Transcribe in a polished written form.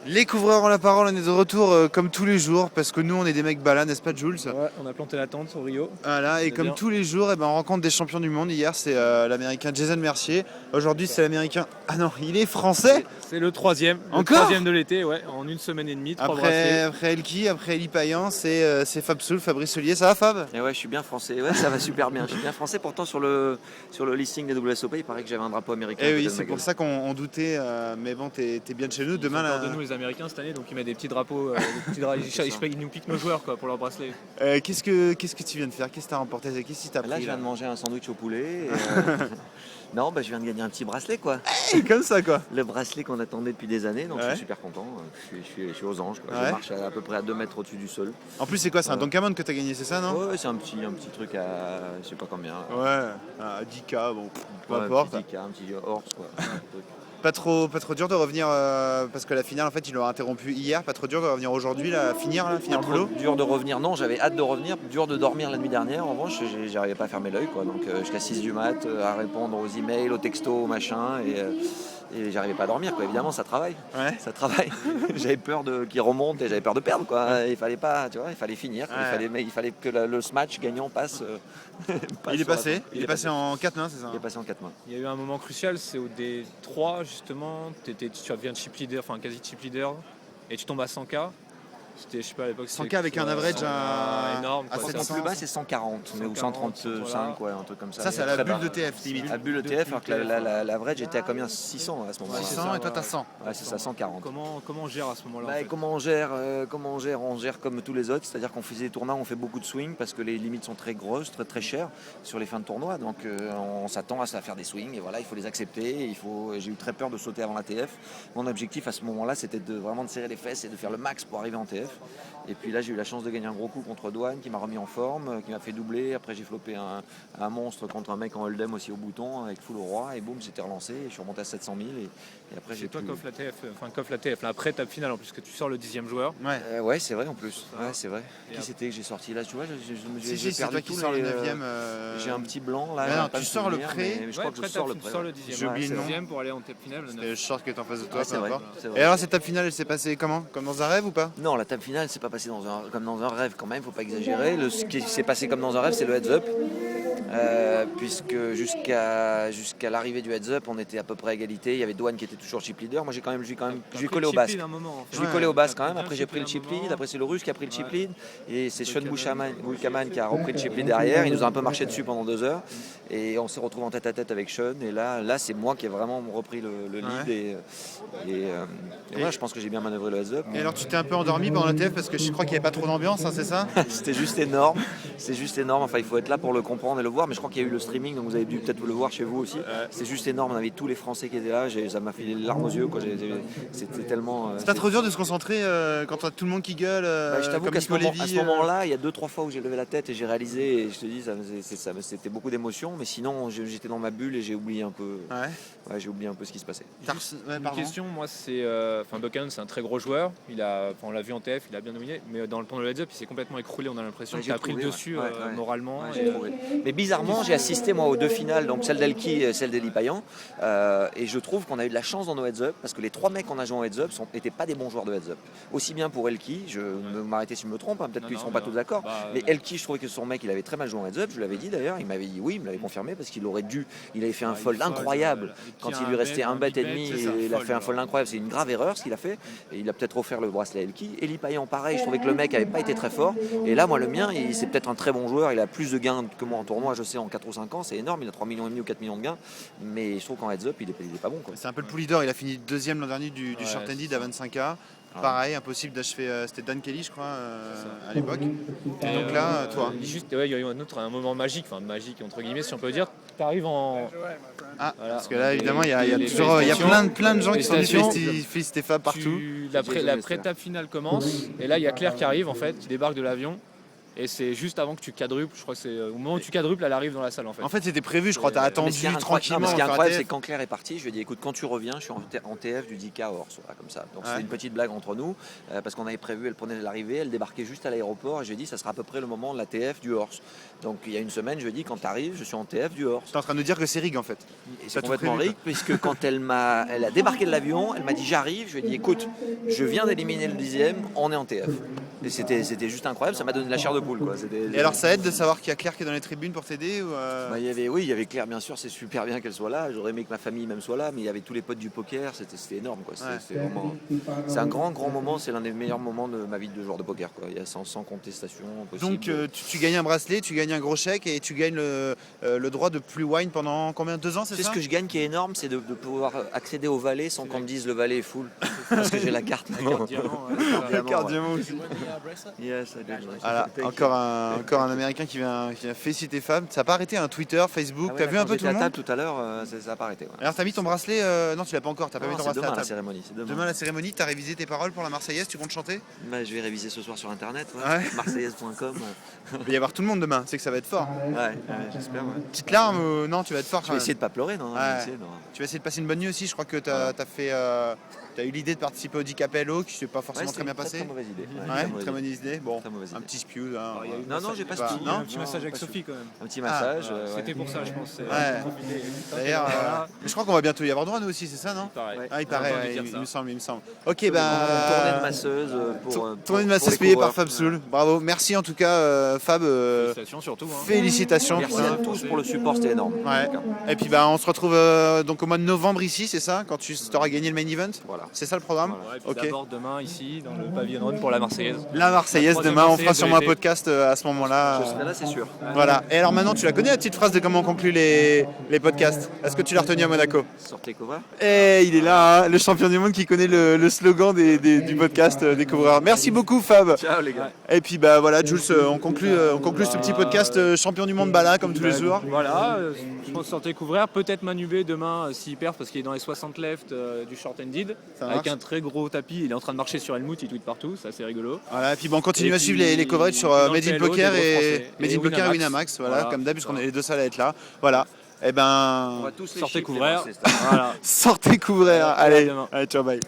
Les couvreurs ont la parole, on est de retour comme tous les jours parce que nous on est des mecs balades, n'est-ce pas Jules? Ouais, on a planté la tente au Rio. Voilà, et C'est comme bien. tous les jours, on rencontre des champions du monde. Hier c'est l'américain Jason Mercier, aujourd'hui c'est l'américain... Ah non, il est français. C'est le troisième. Encore Le troisième de l'été, ouais, en une semaine et demie, 3 bracelets. Après Elki, après Eli Payan, c'est Fab Soul, Fabrice Ollier. Ça va Fab? Et ouais, je suis bien français. Ouais, ça va super bien. Je suis bien français. Pourtant, sur le listing des WSOP, il paraît que j'avais un drapeau américain. Eh oui, c'est pour ça qu'on doutait. Mais bon, t'es bien de chez nous. Demain, Demain, de nous les Américains cette année, donc ils mettent des petits drapeaux. Ils nous piquent nos joueurs quoi, pour leurs bracelets. qu'est-ce que tu viens de faire? Qu'est-ce que t'as remporté? Qu'est-ce que t'as Là, pris je viens de manger un sandwich au poulet. Non, bah, je viens de gagner un petit bracelet, quoi. Comme ça quoi. Le bracelet qu'on attendait depuis des années, donc je Ouais. suis super content. Je suis aux anges, quoi. Ouais. Je marche à peu près à 2 mètres au-dessus du sol. En plus, c'est quoi? C'est un Donkamon que t'as gagné, c'est ça, non? Ouais, c'est un petit truc à je sais pas combien. Ouais, 10K, bon, peu Ouais, importe. Un petit Dika, un petit horse, quoi. Un truc. Pas trop dur de revenir parce que la finale en fait ils l'ont interrompu hier, pas trop dur de revenir aujourd'hui, finir le boulot. Dur de revenir, non, j'avais hâte de revenir, dur de dormir la nuit dernière. En revanche, j'arrivais pas à fermer l'œil, quoi. Donc jusqu'à 6 du mat, à répondre aux emails, aux textos, aux machins, et j'arrivais pas à dormir, quoi. Évidemment, ça travaille. Ouais. Ça travaille. J'avais peur qu'il remonte et j'avais peur de perdre, quoi. Il fallait pas, tu vois, il fallait finir. Quoi. Ouais. Il fallait que le match gagnant passe. Il est passé, en 4 mains, c'est ça? Il est passé en 4 mains. Il y a eu un moment crucial, c'est au D3 justement, tu deviens chip leader, enfin quasi chip leader, et tu tombes à 100K. C'était, je sais pas à l'époque. 100K avec un average énorme. à quoi. 700. Le plus bas, c'est 140, mais ou 135, ouais, un truc comme ça. Ça, c'est à la Très bulle bas. de TF limite. À bulle ETF, alors que l'average était à combien? 600 à ce moment-là. 600 et toi t'as 100. Ouais, c'est ça, 140. Comment on gère à ce moment-là Bah, en fait comment on gère, on gère comme tous les autres, c'est-à-dire qu'on faisait des tournois, on fait beaucoup de swings parce que les limites sont très grosses, très chères sur les fins de tournoi, donc on s'attend à faire des swings et voilà, il faut les accepter. J'ai eu très peur de sauter avant la TF. Mon objectif à ce moment-là, c'était vraiment de serrer les fesses et de faire le max pour arriver en TF. Et puis là, j'ai eu la chance de gagner un gros coup contre Douane qui m'a remis en forme, qui m'a fait doubler. Après, j'ai flopé un monstre contre un mec en hold'em aussi au bouton avec full au roi et boum, j'étais relancé. Et je suis remonté à 700 000 et après j'ai C'est toi pu... coffre la TF, là, après ta finale en plus que tu sors le 10e joueur. Ouais. Ouais, c'est vrai en plus. Ouais, c'est vrai. Et Qui c'était que j'ai sorti là? Tu vois, Si, j'ai c'est perdu toi qui tous sors le les, 9ème. J'ai un petit blanc là. Mais non, j'ai pas tu le sors le souvenir, pré. mais je crois que je sors le pré. Tu sors le 10e. J'ai oublié le nom. 10e pour aller en tête finale. C'est le short qui est en face de toi, Ouais, c'est peu vrai, importe. c'est vrai. Et alors cette table finale, elle s'est passée comment? Comme dans un rêve ou pas? Non, la table finale, c'est pas passé comme dans un rêve quand même, faut pas exagérer. Ce qui s'est passé comme dans un rêve, c'est le heads-up. Puisque jusqu'à l'arrivée du heads-up, on était à peu près à égalité. Il y avait Douane qui était toujours chip leader. Moi, je lui ai collé au basque. Je lui ai collé au basque quand même. Après, j'ai pris le chip lead. Après, c'est le russe qui a pris le chip lead. Et c'est Sean Buchaman qui a repris le chip lead derrière. Il nous a un peu marché dessus pendant 2 heures. Et on s'est retrouvé en tête à tête avec Sean. Et là c'est moi qui ai vraiment repris le lead. Et voilà, je pense que j'ai bien manœuvré le heads-up. Et alors tu t'es un peu endormi pendant la TF parce que je crois qu'il n'y avait pas trop d'ambiance, hein, c'est ça? C'était juste énorme. C'est juste énorme. Enfin, il faut être là pour le comprendre et le voir. Mais je crois qu'il y a eu le streaming, donc vous avez dû peut-être le voir chez vous aussi. C'est juste énorme. On avait tous les Français qui étaient là. Ça m'a fait les larmes aux yeux, quoi. C'était tellement. C'est pas trop dur de se concentrer quand t'as tout le monde qui gueule Je t'avoue comme qu'à Nico Lévy, ce moment-là, il y a 2-3 fois où j'ai levé la tête et j'ai réalisé. Et je te dis, c'était beaucoup d'émotions. Mais sinon, j'étais dans ma bulle et j'ai oublié un peu. Ouais. J'ai oublié un peu ce qui se passait. Ouais, Une pardon. question, moi c'est. Buchanan, c'est un très gros joueur. On l'a vu en TF, il a bien dominé. Mais pendant le heads-up, il s'est complètement écroulé. On a l'impression Ouais, qu'il a j'ai pris le trouvé, dessus ouais. moralement. Ouais, j'ai trouvé. Mais bizarrement, j'ai assisté moi aux 2 finales, donc celle d'Elki et celle d'Eli Payan. Et je trouve qu'on a eu de la chance dans nos heads-up parce que les 3 mecs qu'on a joué en heads-up n'étaient pas des bons joueurs de heads-up. Aussi bien pour Elki, je vais m'arrêter si je me trompe, hein, peut-être qu'ils ne seront pas tous d'accord. Mais Elki, je trouvais que son mec, il avait très mal joué en heads-up. Je l'avais dit d'ailleurs, il m'avait dit oui, il me l'avait confirmé parce qu'il avait fait un fold incroyable quand il lui restait un bet et demi. Il a fait un fold incroyable, c'est une grave erreur ce qu'il a fait. Et il a peut-être offert le bracelet à Elki. Eli Payan, pareil, je trouvais que le mec n'avait pas été très fort. Et là, moi, le mien, c'est peut-être un très bon joueur. Il a plus de gains que moi en tournoi, je sais, en 4 ou 5 ans. C'est énorme. Il a 3,5 millions ou 4 millions de gains. Mais je trouve qu'en heads-up, il est pas bon, quoi. C'est un peu le pool leader, il a fini deuxième l'an dernier du short ended à 25K. Pareil, impossible d'achever. C'était Dan Kelly, je crois, à l'époque. Et donc là, toi. Juste, il y a eu un moment magique, entre guillemets, si on peut dire. Tu arrives en. Ah, Voilà. parce que là, évidemment, il y a Les toujours plein de gens qui sont venus félicitations. féliciter Fab partout. La pré-tape finale commence, et là, il y a Claire qui arrive, en fait, qui débarque de l'avion. Et c'est juste avant que tu quadruples, je crois que c'est au moment où tu quadruples, elle arrive dans la salle en fait. En fait, c'était prévu, je crois. T'as Mais attendu ce qui est tranquillement. mais ce qui est faire un incroyable, TF. c'est que quand Claire est partie, je lui ai dit écoute, quand tu reviens, je suis en TF du 10K Horse, voilà, comme ça. Donc Ouais. c'était une petite blague entre nous, parce qu'on avait prévu, elle prenait l'arrivée, elle débarquait juste à l'aéroport, et je lui ai dit ça sera à peu près le moment de la TF du Horse. Donc il y a une semaine, je lui ai dit quand tu arrives, je suis en TF du Horse. T'es en train de nous dire que c'est rig en fait. Et T'as c'est tout complètement prévu, ric, puisque quand elle a débarqué de l'avion, elle m'a dit j'arrive, je lui ai dit écoute, je viens d'éliminer le 10e, on est en TF. Et c'était juste incroyable, ça m'a donné de la chair de poule, quoi. Et alors, ça aide de savoir qu'il y a Claire qui est dans les tribunes pour t'aider ou Bah, il y avait Claire, bien sûr, c'est super bien qu'elle soit là. J'aurais aimé que ma famille même soit là, mais il y avait tous les potes du poker, c'était énorme, quoi. C'est un grand moment, c'est l'un des meilleurs moments de ma vie de joueur de poker, quoi. Il y a sans contestation possible. Donc, tu gagnes un bracelet, tu gagnes un gros chèque et tu gagnes le droit de plus wine pendant combien 2 ans, c'est Tu sais ça ce que je gagne qui est énorme, c'est de pouvoir accéder au valet sans qu'on me dise le valet est full. Parce que j'ai la carte. Carte diamant, ouais, La Diamant, carte ouais. diamant aussi. Yes, I did. Voilà, encore un Américain qui vient féliciter Fab. Ça n'a pas arrêté, un Twitter, Facebook. Ah ouais, T'as vu un peu tout le à monde table tout à l'heure, ça n'a pas arrêté. Ouais. Alors, t'as mis ton bracelet Non, tu l'as pas encore. T'as pas mis Non, ton c'est bracelet à demain la table. cérémonie. C'est demain. Demain, la cérémonie, t'as révisé tes paroles pour la Marseillaise, tu comptes chanter Bah, je vais réviser ce soir sur internet. Ouais. Marseillaise.com. Il va y avoir tout le monde demain, c'est que ça va être fort. Ouais, j'espère. Ouais. Petite larme ou non, tu vas être fort Je quand vais même. essayer de pas pleurer, non, Ouais. je vais essayer, non. Tu vas essayer de passer une bonne nuit aussi. Je crois que t'as eu l'idée de participer au 10 Capello qui s'est pas forcément Ouais, très bien c'était passé. une très mauvaise idée. Ouais, très bonne idée. Bon, Très mauvaise un idée. petit spew. Hein. Il y a eu Non, non, j'ai pas Bah, ce non, un petit massage avec Sophie quand même. Un petit massage. Voilà, ouais. C'était pour ça, je pense. Ouais. D'ailleurs, mais je crois qu'on va bientôt y avoir droit nous aussi, c'est ça, non Pareil. Ouais. Ah, il paraît, J'ai entendu ouais, dire il ça. me semble. Ok, Tournée de bah. masseuse Tournée de pour masseuse les payée par coureurs. Fab Soul. Bravo. Merci en tout cas, Fab. Félicitations surtout. Hein. Félicitations. Merci à tous pour le support, c'était énorme. Ouais. Et puis bah on se retrouve donc au mois de novembre ici, c'est ça, quand tu auras gagné le main event. Voilà. C'est ça le programme. Ouais, et puis Ok. d'abord demain ici dans le pavillon Rhône pour la Marseillaise. La Marseillaise La demain, on troisième fera sûrement un Marseillaise de podcast à ce moment-là. Je serai là, c'est sûr. Voilà. Et alors maintenant, tu la connais la petite phrase de comment on conclut les podcasts. Est-ce que tu l'as retenue à Monaco? Sortez Cova. Eh, il est là, hein, le champion du monde qui connaît le slogan du podcast Découvreur. Merci beaucoup Fab. Ciao les gars. Et puis bah voilà, Jules, on conclut ce petit podcast champion du monde Bala comme tous les jours. Voilà, je pense sortez couvrir. Peut-être Manubé demain s'il perd parce qu'il est dans les 60 left du short ended. Ça Avec marche. un très gros tapis. Il est en train de marcher sur Helmut, il tweet partout, c'est assez rigolo. Voilà, et puis bon, on continue Et à suivre puis, les coverages sur dans le Made in PLO, Poker des gros et Français. Made Et in Poker et Winamax. Winamax, voilà, Voilà, comme d'hab, puisqu'on ça. est les deux salles à être là. Voilà. Et ben, On va tous les Sortez chiffres, couvrir. les Français, c'est- Voilà. sortez couvrir. À Allez, demain. allez, ciao, bye.